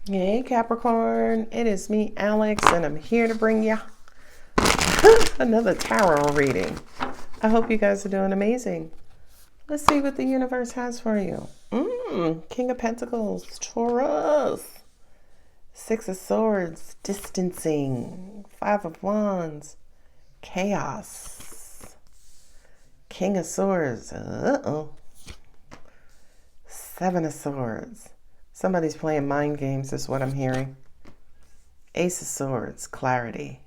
Hey Capricorn, it is me, Alex, and I'm here to bring you another tarot reading. I hope you guys are doing amazing. Let's see what the universe has for you. King of Pentacles, Taurus, Six of Swords, distancing, Five of Wands, chaos, King of Swords, Seven of Swords. Somebody's playing mind games, is what I'm hearing. Ace of Swords, clarity.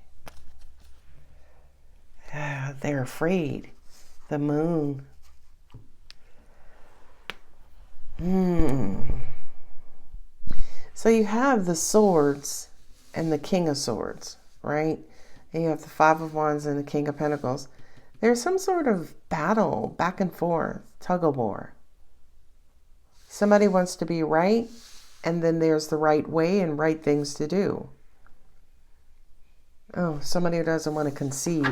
They're afraid. The Moon. So you have the Swords and the King of Swords, right? And you have the Five of Wands and the King of Pentacles. There's some sort of battle, back and forth, tug of war. Somebody wants to be right, and then there's the right way and right things to do. Oh, somebody who doesn't want to concede.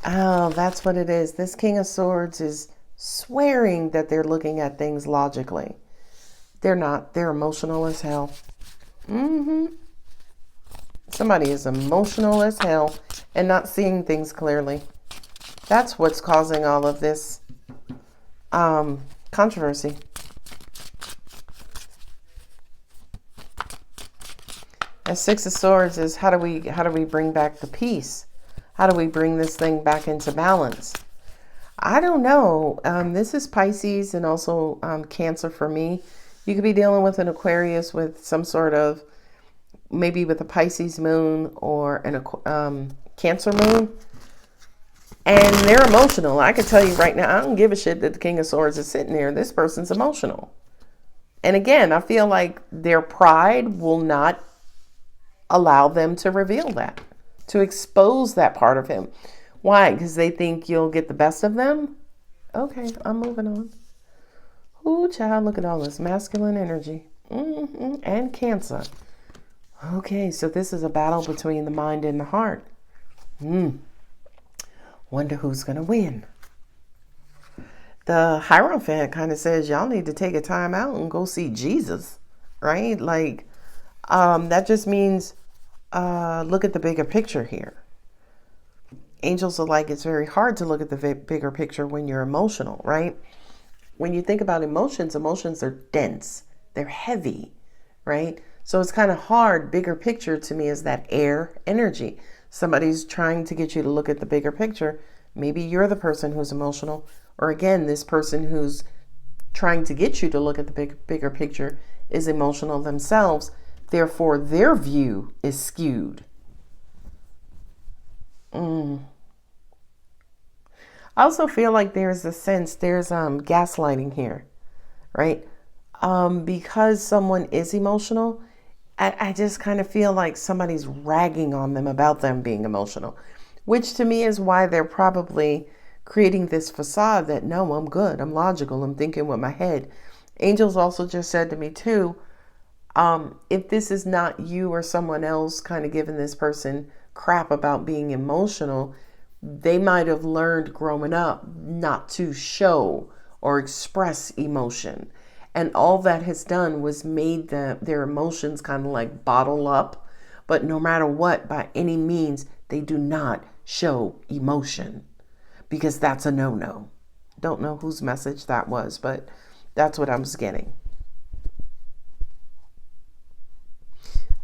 Oh, that's what it is. This King of Swords is swearing that they're looking at things logically. They're not. They're emotional as hell. Somebody is emotional as hell and not seeing things clearly. That's what's causing all of this controversy. And Six of Swords is how do we bring back the peace? How do we bring this thing back into balance? I don't know. This is Pisces and also Cancer for me. You could be dealing with an Aquarius with some sort of, maybe with a Pisces moon or an Cancer moon. And they're emotional. I can tell you right now, I don't give a shit that the King of Swords is sitting there. This person's emotional. And again, I feel like their pride will not allow them to reveal that, to expose that part of him. Why? Because they think you'll get the best of them? Okay, I'm moving on. Ooh, child, look at all this masculine energy. And Cancer. Okay, so this is a battle between the mind and the heart. Wonder who's going to win. The Hierophant kind of says y'all need to take a time out and go see Jesus, right? Like, that just means look at the bigger picture here. Angels are like, it's very hard to look at the bigger picture when you're emotional, right? When you think about emotions are dense. They're heavy, right? So it's kind of hard. Bigger picture to me is that air energy. Somebody's trying to get you to look at the bigger picture. Maybe you're the person who's emotional. Or again, this person who's trying to get you to look at the bigger picture is emotional themselves. Therefore, their view is skewed. I also feel like there's gaslighting here, right? Because someone is emotional, I just kind of feel like somebody's ragging on them about them being emotional, which to me is why they're probably creating this facade that, no, I'm good, I'm logical, I'm thinking with my head. Angels also just said to me too, if this is not you or someone else kind of giving this person crap about being emotional, they might have learned growing up not to show or express emotion. And all that has done was made their emotions kind of like bottle up. But no matter what, by any means, they do not show emotion because that's a no-no. Don't know whose message that was, but that's what I was getting.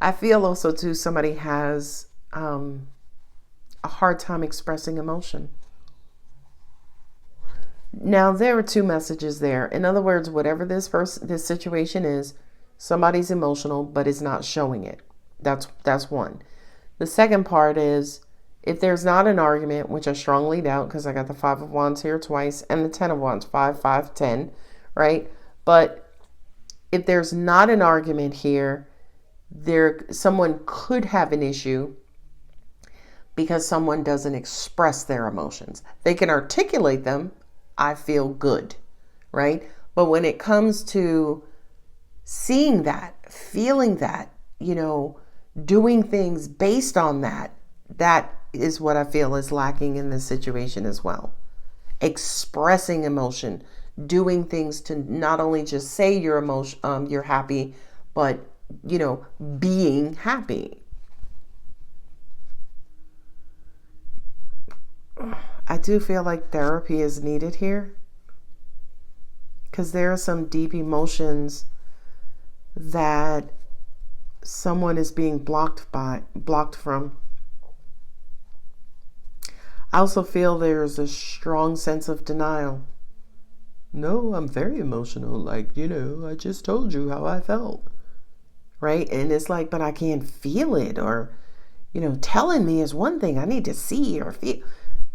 I feel also too somebody has a hard time expressing emotion. Now, there are two messages there. In other words, whatever this situation is, somebody's emotional but is not showing it. That's one. The second part is, if there's not an argument, which I strongly doubt because I got the Five of Wands here twice and the Ten of Wands, 5, 5, 10, right? But if there's not an argument here, someone could have an issue because someone doesn't express their emotions. They can articulate them. I feel good, right? But when it comes to seeing that, feeling that, doing things based on that, that is what I feel is lacking in this situation as well. Expressing emotion, doing things to not only just say you're happy, but, being happy. I do feel like therapy is needed here, because there are some deep emotions that someone is being blocked from. I also feel there's a strong sense of denial. No, I'm very emotional. I just told you how I felt. Right? And it's like, but I can't feel it. Or, telling me is one thing. I need to see or feel.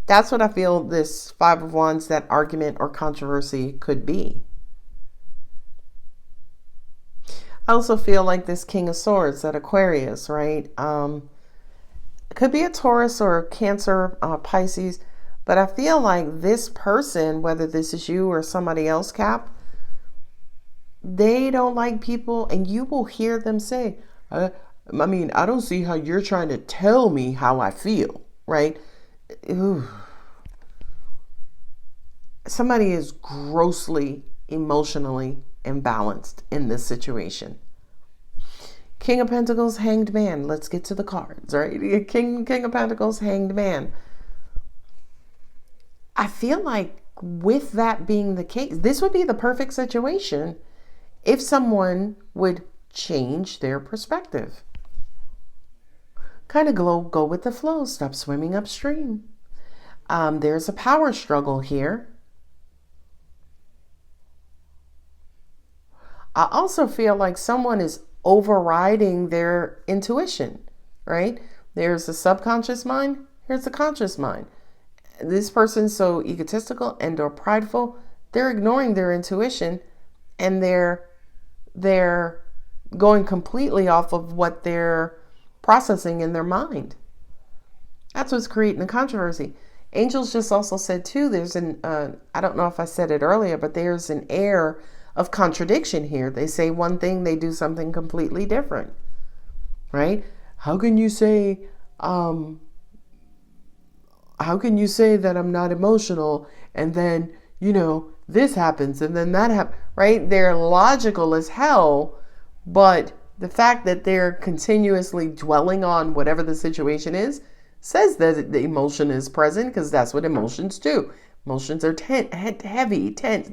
That's what I feel this Five of Wands, that argument or controversy could be. I also feel like this King of Swords, that Aquarius, right? It could be a Taurus or a Cancer, Pisces, but I feel like this person, whether this is you or somebody else, Cap, they don't like people, and you will hear them say, I don't see how you're trying to tell me how I feel, right? Ooh. Somebody is grossly emotionally imbalanced in this situation. King of Pentacles, Hanged Man. Let's get to the cards, right? King of Pentacles, Hanged Man. I feel like with that being the case, this would be the perfect situation if someone would change their perspective. Kind of go with the flow. Stop swimming upstream. There's a power struggle here. I also feel like someone is overriding their intuition, right? There's a subconscious mind. Here's the conscious mind. This person's so egotistical and or prideful, they're ignoring their intuition, and they're going completely off of what they're processing in their mind. That's what's creating the controversy. Angels just also said too, there's I don't know if I said it earlier, but there's an air of contradiction here. They say one thing, they do something completely different, right? How can you say that I'm not emotional, and then, this happens, and then that happens, right? They're logical as hell, but the fact that they're continuously dwelling on whatever the situation is says that the emotion is present, because that's what emotions do. Emotions are heavy, tense.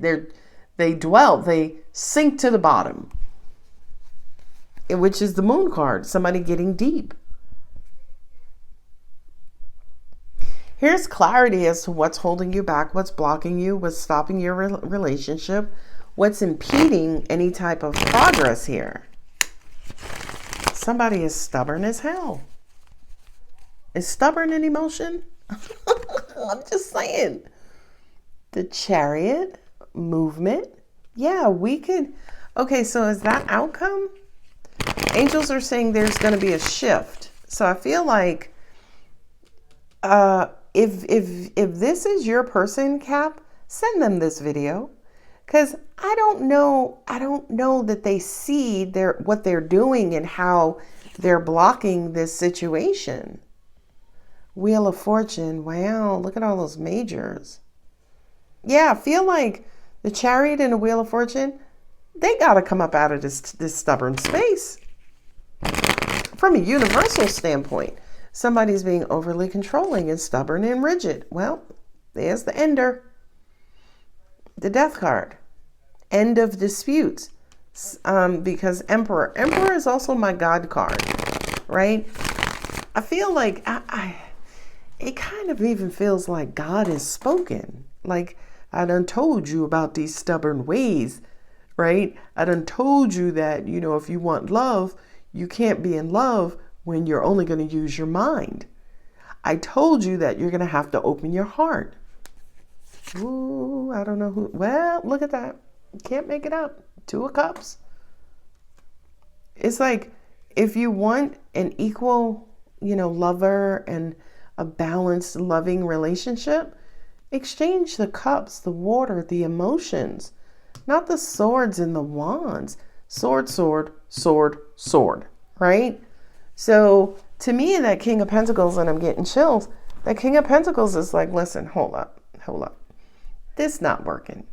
They dwell, they sink to the bottom, which is the Moon card, somebody getting deep. Here's clarity as to what's holding you back, what's blocking you, what's stopping your relationship, what's impeding any type of progress here. Somebody is stubborn as hell. Is stubborn an emotion? I'm just saying. The Chariot, movement. Yeah, we could. Okay, so is that outcome? Angels are saying there's going to be a shift. So I feel like if this is your person, Cap, send them this video, because I don't know that they see what they're doing and how they're blocking this situation. Wheel of Fortune. Wow, look at all those majors. Yeah, I feel like the Chariot and the Wheel of Fortune, they got to come up out of this stubborn space. From a universal standpoint, somebody's being overly controlling and stubborn and rigid. Well, there's the Ender. The Death card. End of disputes. Because Emperor. Emperor is also my God card, right? I feel like it kind of even feels like God has spoken. Like, I done told you about these stubborn ways, right? I done told you that, if you want love, you can't be in love when you're only going to use your mind. I told you that you're going to have to open your heart. Ooh, I don't know who. Well, look at that. Can't make it up. Two of Cups. It's like, if you want an equal, lover and a balanced, loving relationship, exchange the cups, the water, the emotions, not the swords and the wands. Sword, sword, sword, sword, right? So to me, that King of Pentacles, and I'm getting chills, that King of Pentacles is like, listen, hold up. This not working.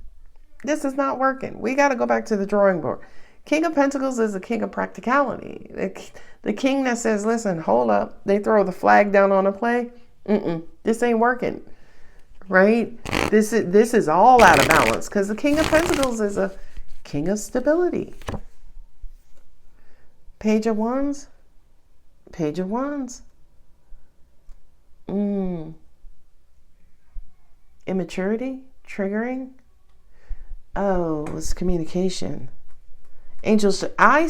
This is not working. We got to go back to the drawing board. King of Pentacles is a king of practicality. The king that says, listen, hold up. They throw the flag down on a play. This ain't working. Right? This is all out of balance because the King of Pentacles is a king of stability. Page of Wands. Page of Wands. Immaturity. Triggering. Oh, it's communication. Angels, I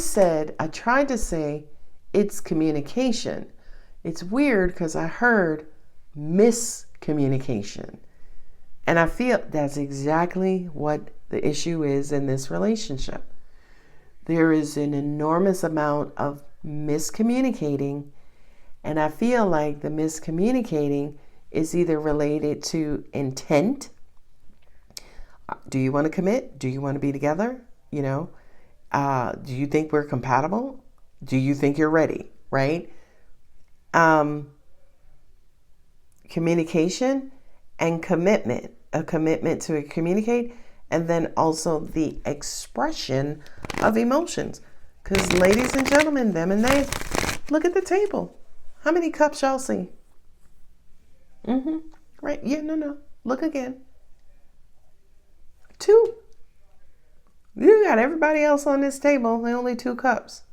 tried to say it's communication. It's weird because I heard miscommunication. And I feel that's exactly what the issue is in this relationship. There is an enormous amount of miscommunicating. And I feel like the miscommunicating is either related to intent. Do you want to commit? Do you want to be together? You know, do you think we're compatible? Do you think you're ready? Right? Communication and commitment. A commitment to communicate, and then also the expression of emotions. Because ladies and gentlemen, them and they, look at the table. How many cups y'all see? Right? Yeah, no. Look again. 2. You got everybody else on this table, and only 2 cups.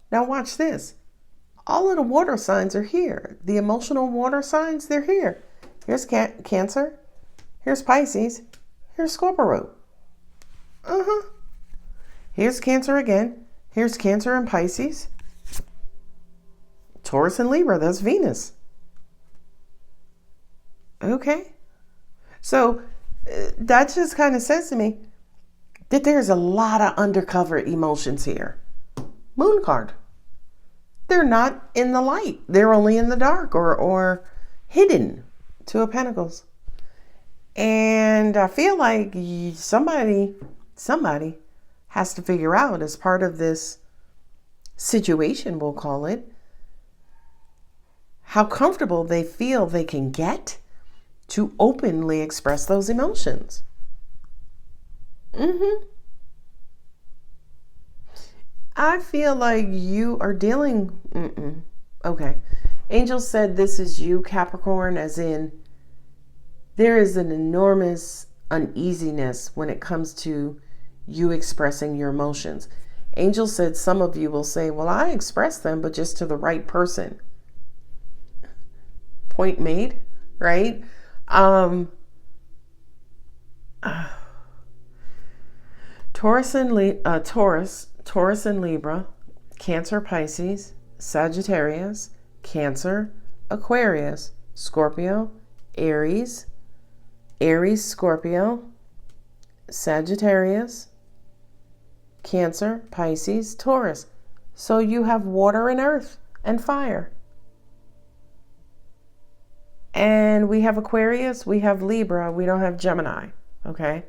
Now watch this. All of the water signs are here. The emotional water signs, they're here. Here's Cancer. Here's Pisces. Here's Scorpio. Here's Cancer again. Here's Cancer and Pisces. Taurus and Libra, that's Venus. Okay. So that just kind of says to me that there's a lot of undercover emotions here. Moon card. They're not in the light. They're only in the dark or hidden. 2 of Pentacles. And I feel like somebody has to figure out, as part of this situation, we'll call it, how comfortable they feel they can get to openly express those emotions. I feel like you are dealing... Okay. Angel said this is you, Capricorn, as in there is an enormous uneasiness when it comes to you expressing your emotions. Angel said some of you will say, well, I express them, but just to the right person. Point made, right? Taurus and Libra, Cancer, Pisces, Sagittarius, Cancer, Aquarius, Scorpio, Aries, Scorpio, Sagittarius, Cancer, Pisces, Taurus. So you have water and earth and fire. And we have Aquarius, we have Libra, we don't have Gemini, okay?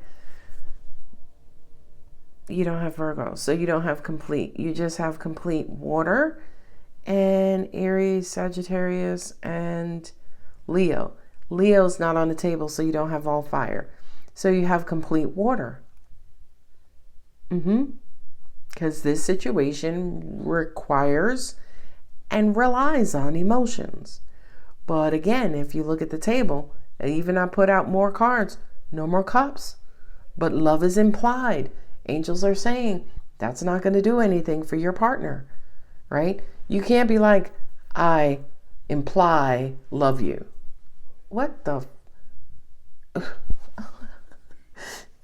You don't have Virgo, so you don't have complete. You just have complete water and Aries, Sagittarius, and Leo. Leo's not on the table, so you don't have all fire. So you have complete water. Because this situation requires and relies on emotions. But again, if you look at the table, even I put out more cards, no more cups. But love is implied. Angels are saying that's not going to do anything for your partner, right? You can't be like, I imply love you. What the?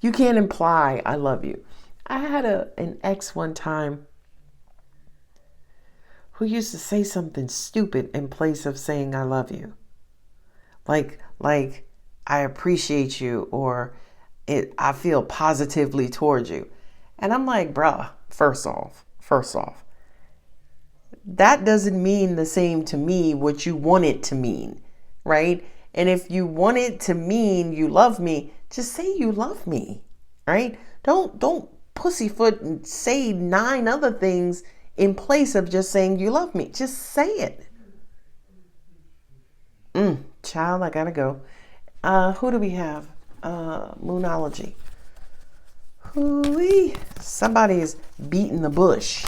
You can't imply I love you. I had an ex one time who used to say something stupid in place of saying I love you. Like I appreciate you, or I feel positively towards you. And I'm like, bruh, first off, that doesn't mean the same to me what you want it to mean, right? And if you want it to mean you love me, just say you love me, right? Don't pussyfoot and say 9 other things in place of just saying you love me. Just say it. Child, I gotta go. Who do we have? Moonology. Ooh-wee. Somebody's beating the bush.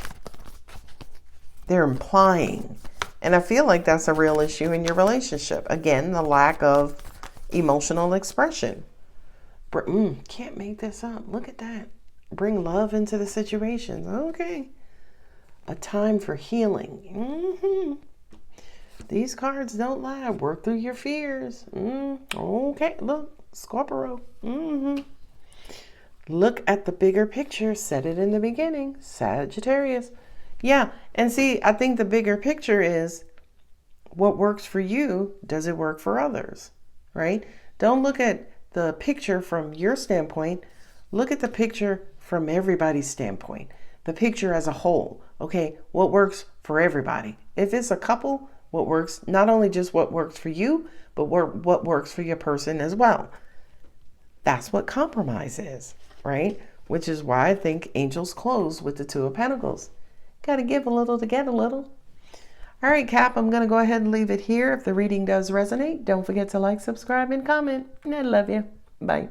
They're implying. And I feel like that's a real issue in your relationship. Again, the lack of emotional expression. Can't make this up. Look at that. Bring love into the situations. Okay. A time for healing. These cards don't lie. Work through your fears. Okay. Look. Scorpio. Look at the bigger picture. Said it in the beginning. Sagittarius. Yeah. And see, I think the bigger picture is what works for you. Does it work for others? Right? Don't look at the picture from your standpoint. Look at the picture from everybody's standpoint. The picture as a whole. Okay. What works for everybody? If it's a couple, what works, not only just what works for you, but what works for your person as well. That's what compromise is, right? Which is why I think angels close with the Two of Pentacles. Got to give a little to get a little. All right, Cap, I'm going to go ahead and leave it here. If the reading does resonate, don't forget to like, subscribe, and comment. And I love you. Bye.